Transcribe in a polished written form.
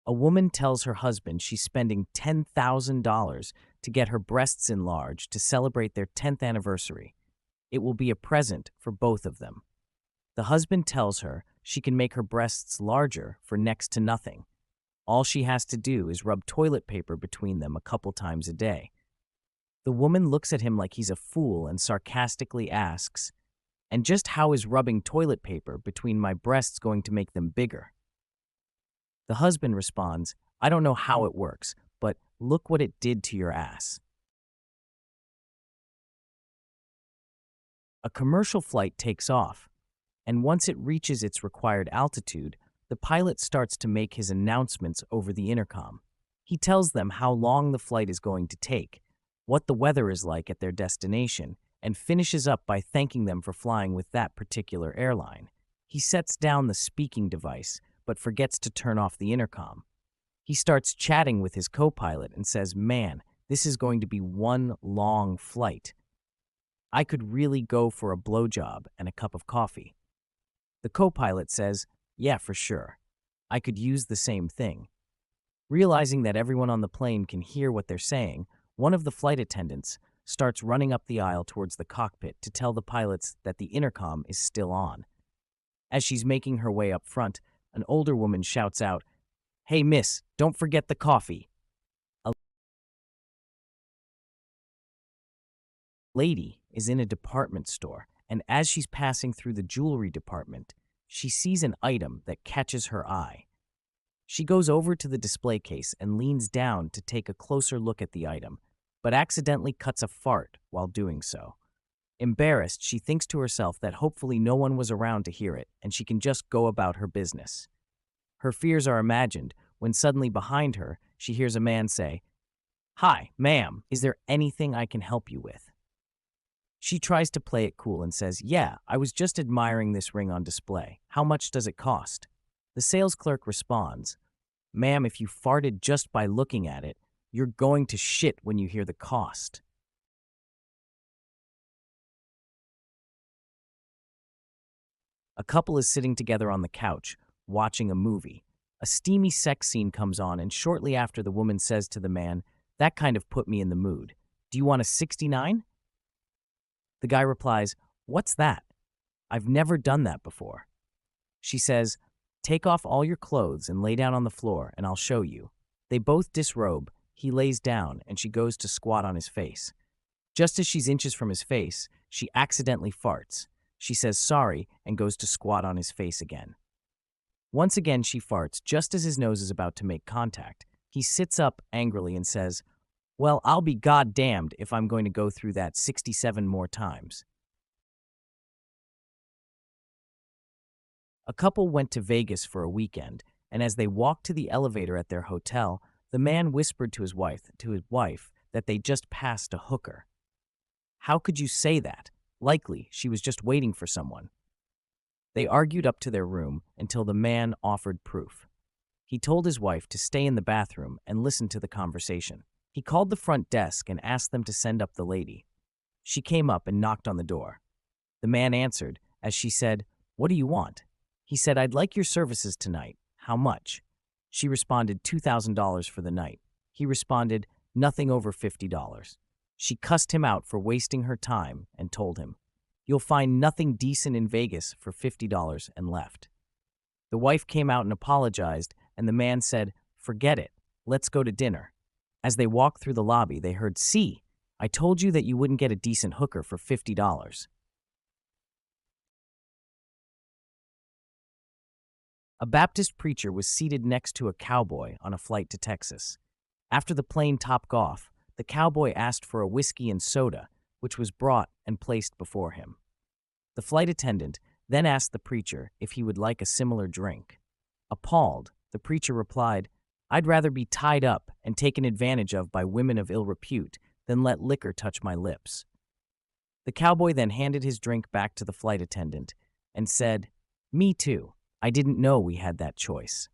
A woman tells her husband she's spending $10,000 to get her breasts enlarged to celebrate their 10th anniversary. It will be a present for both of them. The husband tells her she can make her breasts larger for next to nothing. All she has to do is rub toilet paper between them a couple times a day. The woman looks at him like he's a fool and sarcastically asks, "And just how is rubbing toilet paper between my breasts going to make them bigger?" The husband responds, "I don't know how it works, but look what it did to your ass." A commercial flight takes off, and once it reaches its required altitude, the pilot starts to make his announcements over the intercom. He tells them how long the flight is going to take, what the weather is like at their destination, and finishes up by thanking them for flying with that particular airline. He sets down the speaking device, but forgets to turn off the intercom. He starts chatting with his co-pilot and says, "Man, this is going to be one long flight. I could really go for a blowjob and a cup of coffee." The co-pilot says, "Yeah, for sure. I could use the same thing." Realizing that everyone on the plane can hear what they're saying, one of the flight attendants starts running up the aisle towards the cockpit to tell the pilots that the intercom is still on. As she's making her way up front, an older woman shouts out, "Hey, miss, don't forget the coffee." A lady is in a department store, and as she's passing through the jewelry department, she sees an item that catches her eye. She goes over to the display case and leans down to take a closer look at the item, but accidentally cuts a fart while doing so. Embarrassed, she thinks to herself that hopefully no one was around to hear it and she can just go about her business. Her fears are imagined when suddenly behind her, she hears a man say, "Hi, ma'am, is there anything I can help you with?" She tries to play it cool and says, "Yeah, I was just admiring this ring on display. How much does it cost?" The sales clerk responds, "Ma'am, if you farted just by looking at it, you're going to shit when you hear the cost." A couple is sitting together on the couch, watching a movie. A steamy sex scene comes on, and shortly after, the woman says to the man, "That kind of put me in the mood. Do you want a 69?" The guy replies, "What's that? I've never done that before." She says, "Take off all your clothes and lay down on the floor, and I'll show you." They both disrobe, he lays down, and she goes to squat on his face. Just as she's inches from his face, she accidentally farts. She says sorry and goes to squat on his face again. Once again, she farts just as his nose is about to make contact. He sits up angrily and says, "Well, I'll be goddamned if I'm going to go through that 67 more times." A couple went to Vegas for a weekend, and as they walked to the elevator at their hotel, the man whispered to his wife that they just passed a hooker. "How could you say that? Likely, she was just waiting for someone." They argued up to their room until the man offered proof. He told his wife to stay in the bathroom and listen to the conversation. He called the front desk and asked them to send up the lady. She came up and knocked on the door. The man answered as she said, "What do you want?" He said, "I'd like your services tonight. How much?" She responded, $2,000 for the night. He responded, "Nothing over $50." She cussed him out for wasting her time and told him, "You'll find nothing decent in Vegas for $50," and left. The wife came out and apologized, and the man said, "Forget it. Let's go to dinner." As they walked through the lobby, they heard, "See, I told you that you wouldn't get a decent hooker for $50. A Baptist preacher was seated next to a cowboy on a flight to Texas. After the plane took off, the cowboy asked for a whiskey and soda, which was brought and placed before him. The flight attendant then asked the preacher if he would like a similar drink. Appalled, the preacher replied, "I'd rather be tied up and taken advantage of by women of ill repute than let liquor touch my lips." The cowboy then handed his drink back to the flight attendant and said, "Me too. I didn't know we had that choice."